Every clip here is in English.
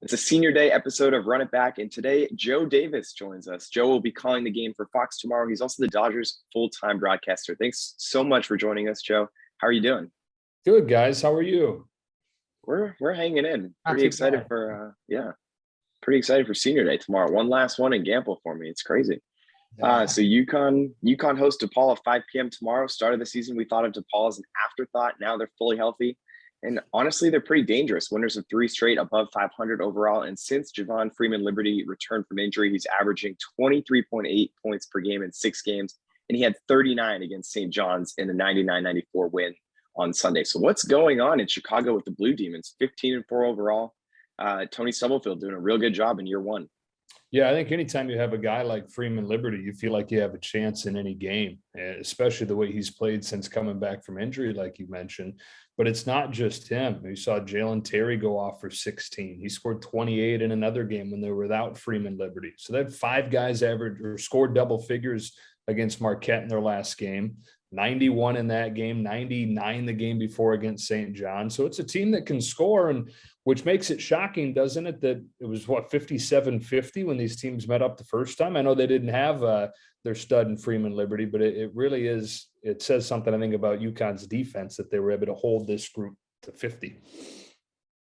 It's a senior day episode of Run It Back, and today Joe Davis joins us. Joe will be calling the game for Fox tomorrow. He's also the Dodgers full-time broadcaster. Thanks so much for joining us, Joe. How are you doing? Good, guys. How are you? We're hanging in. Not Pretty too excited bad. pretty excited for senior day tomorrow. One last one in Gamble for me. It's crazy. So UConn hosts DePaul at 5 p.m. tomorrow. Start of the season, we thought of DePaul as an afterthought. Now they're fully healthy. And honestly, they're pretty dangerous. Winners of 3 straight above 500 overall. And since Javon Freeman-Liberty returned from injury, he's averaging 23.8 points per game in 6 games. And he had 39 against St. John's in the 99-94 win on Sunday. So what's going on in Chicago with the Blue Demons? 15-4 overall. Tony Stubblefield doing a real good job in year one. Yeah, I think anytime you have a guy like Freeman-Liberty, you feel like you have a chance in any game, especially the way he's played since coming back from injury, like you mentioned. But it's not just him. You saw Jalen Terry go off for 16. He scored 28 in another game when they were without Freeman-Liberty. So they had 5 guys average or scored double figures against Marquette in their last game. 91 in that game, 99 the game before against St. John. So it's a team that can score, and which makes it shocking, doesn't it, that it was 57-50 when these teams met up the first time. I know they didn't have their stud in Freeman-Liberty, but it really is, it says something, I think, about UConn's defense that they were able to hold this group to 50.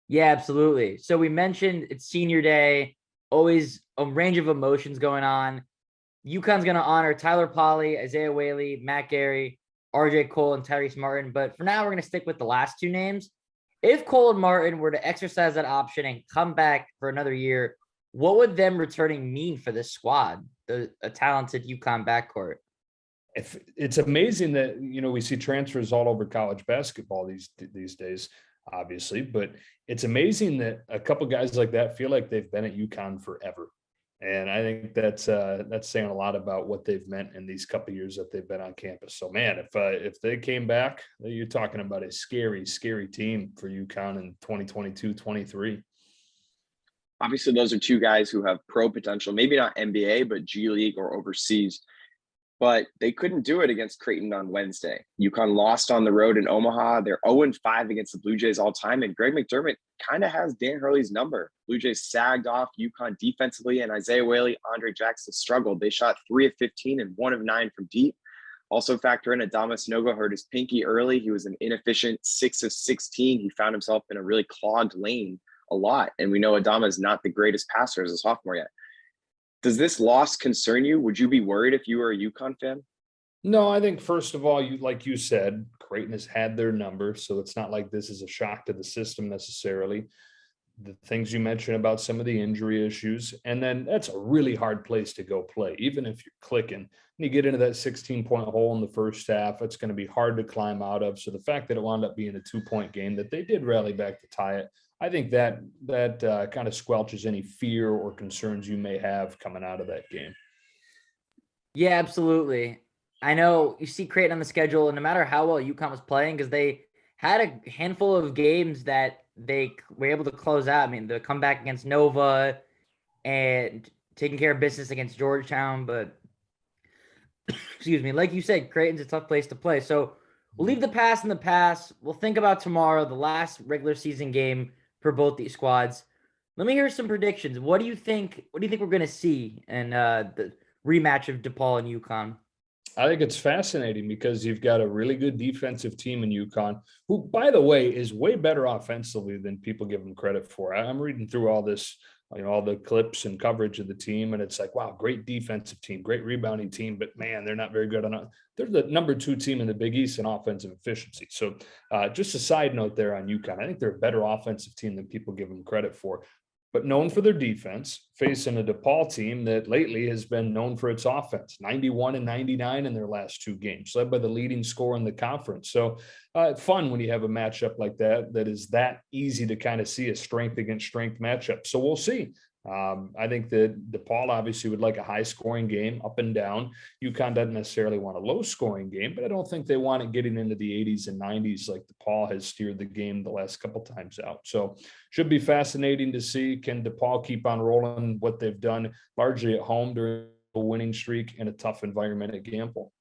Yeah, absolutely. So we mentioned it's senior day, always a range of emotions going on. UConn's going to honor Tyler Polley, Isaiah Whaley, Matt Gary, RJ Cole, and Tyrese Martin. But for now, we're going to stick with the last 2 names. If Cole and Martin were to exercise that option and come back for another year, what would them returning mean for this squad, a talented UConn backcourt? If it's amazing that, we see transfers all over college basketball these days, obviously, but it's amazing that a couple guys like that feel like they've been at UConn forever. And I think that's saying a lot about what they've meant in these couple of years that they've been on campus. So, man, if they came back, you're talking about a scary, scary team for UConn in 2022-23. Obviously, those are 2 guys who have pro potential, maybe not NBA, but G League or overseas. But they couldn't do it against Creighton on Wednesday. UConn lost on the road in Omaha. They're 0-5 against the Blue Jays all time. And Greg McDermott kind of has Dan Hurley's number. Blue Jays sagged off UConn defensively, and Isaiah Whaley, Andre Jackson struggled. They shot 3 of 15 and 1 of 9 from deep. Also factor in Adamas Noga hurt his pinky early. He was an inefficient 6 of 16. He found himself in a really clogged lane a lot. And we know Adama is not the greatest passer as a sophomore yet. Does this loss concern you? Would you be worried if you were a UConn fan? No, I think, first of all, like you said, Creighton has had their number, so it's not like this is a shock to the system necessarily. The things you mentioned about some of the injury issues, and then that's a really hard place to go play, even if you're clicking. And you get into that 16-point hole in the first half, it's going to be hard to climb out of. So the fact that it wound up being a 2-point game, that they did rally back to tie it, I think that kind of squelches any fear or concerns you may have coming out of that game. Yeah, absolutely. I know you see Creighton on the schedule, and no matter how well UConn was playing, because they had a handful of games that they were able to close out. I mean, the comeback against Nova and taking care of business against Georgetown. But, excuse me, like you said, Creighton's a tough place to play. So we'll leave the past in the past. We'll think about tomorrow, the last regular season game for both these squads. Let me hear some predictions. What do you think we're going to see in the rematch of DePaul and UConn? I think it's fascinating because you've got a really good defensive team in UConn, who, by the way, is way better offensively than people give them credit for. I'm reading through all this, all the clips and coverage of the team, and it's like, wow, great defensive team, great rebounding team, but man, they're not very good on it. They're the number 2 team in the Big East in offensive efficiency. So just a side note there on UConn, I think they're a better offensive team than people give them credit for, but known for their defense, facing a DePaul team that lately has been known for its offense, 91 and 99 in their last 2 games, led by the leading scorer in the conference. So fun when you have a matchup like that is that easy to kind of see a strength against strength matchup. So we'll see. I think that DePaul obviously would like a high-scoring game, up and down. UConn doesn't necessarily want a low-scoring game, but I don't think they want it getting into the 80s and 90s like DePaul has steered the game the last couple times out. So should be fascinating to see. Can DePaul keep on rolling what they've done largely at home during a winning streak in a tough environment at Gamble?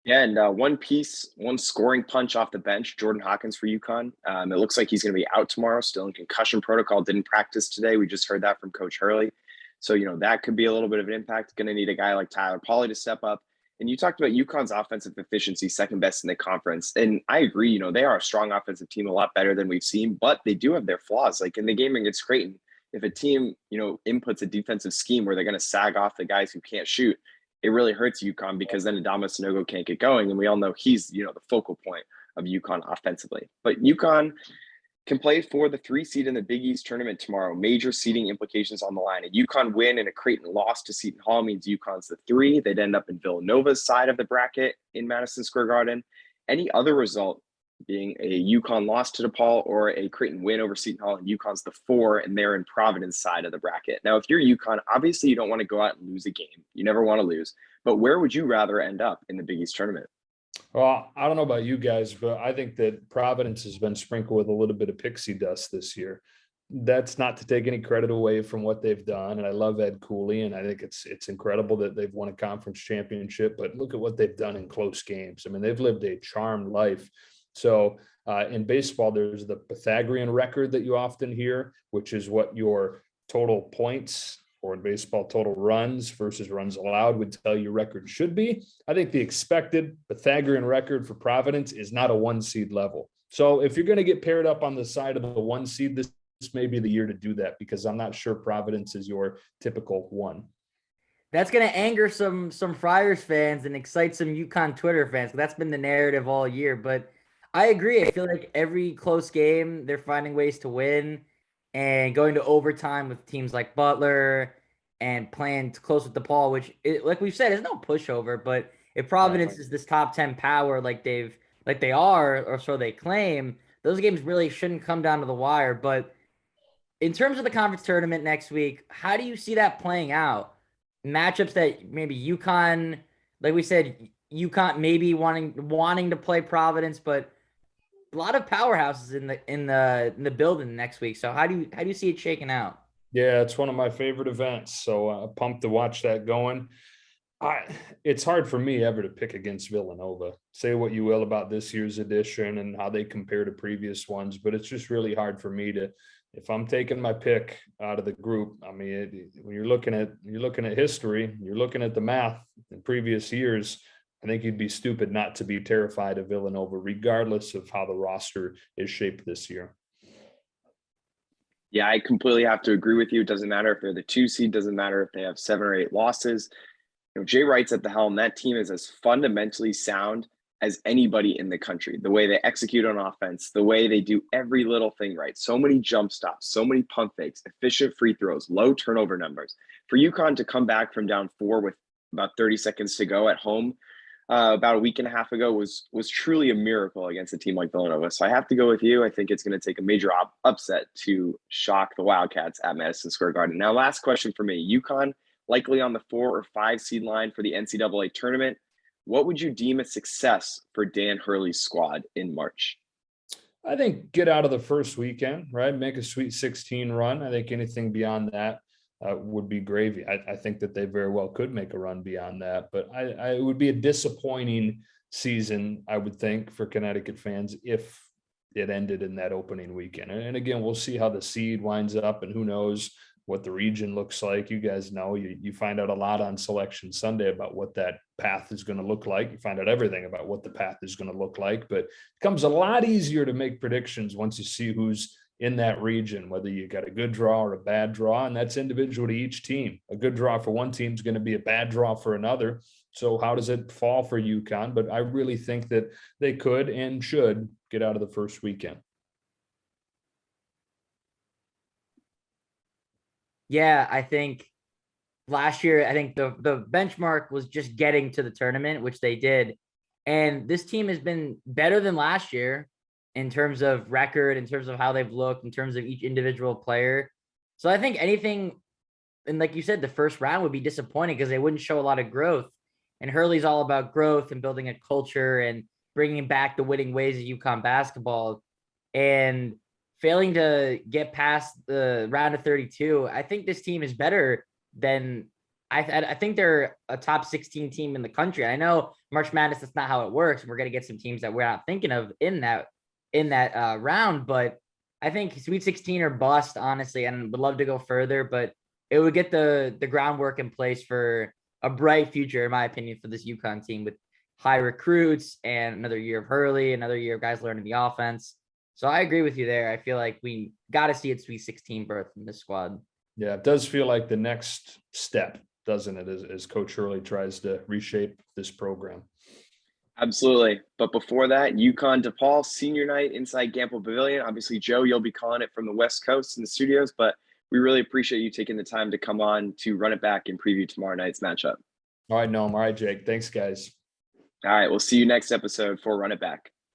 Yeah, and one scoring punch off the bench, Jordan Hawkins for UConn. It looks like he's going to be out tomorrow, still in concussion protocol. Didn't practice today. We just heard that from Coach Hurley. So, that could be a little bit of an impact. Going to need a guy like Tyler Pauly to step up. And you talked about UConn's offensive efficiency, second best in the conference. And I agree, they are a strong offensive team, a lot better than we've seen, but they do have their flaws. Like in the game against Creighton, if a team, inputs a defensive scheme where they're going to sag off the guys who can't shoot, it really hurts UConn because then Adama Sanogo can't get going. And we all know he's, the focal point of UConn offensively. But UConn can play for the 3 seed in the Big East tournament tomorrow. Major seeding implications on the line. A UConn win and a Creighton loss to Seton Hall means UConn's the 3. They'd end up in Villanova's side of the bracket in Madison Square Garden. Any other result being a UConn loss to DePaul or a Creighton win over Seton Hall, and UConn's the 4, and they're in Providence side of the bracket. Now, if you're UConn, obviously you don't want to go out and lose a game. You never want to lose. But where would you rather end up in the Big East tournament? Well, I don't know about you guys, but I think that Providence has been sprinkled with a little bit of pixie dust this year. That's not to take any credit away from what they've done. And I love Ed Cooley, and I think it's incredible that they've won a conference championship, but look at what they've done in close games. I mean, they've lived a charmed life. So in baseball, there's the Pythagorean record that you often hear, which is what your total points, or in baseball, total runs versus runs allowed, would tell you record should be. I think the expected Pythagorean record for Providence is not a 1 seed level. So if you're going to get paired up on the side of the 1 seed, this may be the year to do that, because I'm not sure Providence is your typical 1. That's going to anger some Friars fans and excite some UConn Twitter fans. That's been the narrative all year. But I agree. I feel like every close game, they're finding ways to win and going to overtime with teams like Butler and playing close with DePaul, which, like we've said, is no pushover. But if Providence is this top 10 power like they are, or so they claim, those games really shouldn't come down to the wire. But in terms of the conference tournament next week, how do you see that playing out? Matchups that maybe UConn, like we said, UConn maybe wanting to play Providence, but a lot of powerhouses in the building next week. So how do you see it shaking out? Yeah, it's one of my favorite events. So pumped to watch that going. It's hard for me ever to pick against Villanova. Say what you will about this year's edition and how they compare to previous ones, but it's just really hard for me to, if I'm taking my pick out of the group. I mean, when you're looking at history, you're looking at the math in previous years, I think you'd be stupid not to be terrified of Villanova, regardless of how the roster is shaped this year. Yeah, I completely have to agree with you. It doesn't matter if they're the 2 seed, doesn't matter if they have 7 or 8 losses. Jay Wright's at the helm. That team is as fundamentally sound as anybody in the country. The way they execute on offense, the way they do every little thing right. So many jump stops, so many pump fakes, efficient free throws, low turnover numbers. For UConn to come back from down 4 with about 30 seconds to go at home about a week and a half ago was truly a miracle against a team like Villanova. So I have to go with you. I think it's going to take a major upset to shock the Wildcats at Madison Square Garden. Now, last question for me. UConn likely on the 4 or 5 seed line for the NCAA tournament. What would you deem a success for Dan Hurley's squad in March? I think get out of the first weekend, right? Make a Sweet 16 run. I think anything beyond that would be gravy. I think that they very well could make a run beyond that, but it would be a disappointing season, I would think, for Connecticut fans if it ended in that opening weekend. And again, we'll see how the seed winds up, and who knows what the region looks like. You guys know, you find out a lot on Selection Sunday about what that path is going to look like. You find out everything about what the path is going to look like, but it becomes a lot easier to make predictions once you see who's in that region, whether you got a good draw or a bad draw, and that's individual to each team. A good draw for one team is going to be a bad draw for another. So how does it fall for UConn? But I really think that they could and should get out of the first weekend. Yeah, I think last year, I think the benchmark was just getting to the tournament, which they did. And this team has been better than last year in terms of record, in terms of how they've looked, in terms of each individual player. So I think anything, and like you said, the first round would be disappointing because they wouldn't show a lot of growth. And Hurley's all about growth and building a culture and bringing back the winning ways of UConn basketball. And failing to get past the round of 32, I think this team is better than I think they're a top 16 team in the country. I know March Madness, that's not how it works. We're going to get some teams that we're not thinking of in that round, but I think Sweet 16 or bust, honestly, and would love to go further, but it would get the groundwork in place for a bright future, in my opinion, for this UConn team with high recruits and another year of Hurley, another year of guys learning the offense. So I agree with you there. I feel like we got to see it Sweet 16 berth in this squad. Yeah, it does feel like the next step, doesn't it, as Coach Hurley tries to reshape this program. Absolutely. But before that, UConn-DePaul senior night inside Gamble Pavilion. Obviously, Joe, you'll be calling it from the West Coast in the studios, but we really appreciate you taking the time to come on to run it back and preview tomorrow night's matchup. All right, Noam. All right, Jake. Thanks, guys. All right, we'll see you next episode for Run It Back.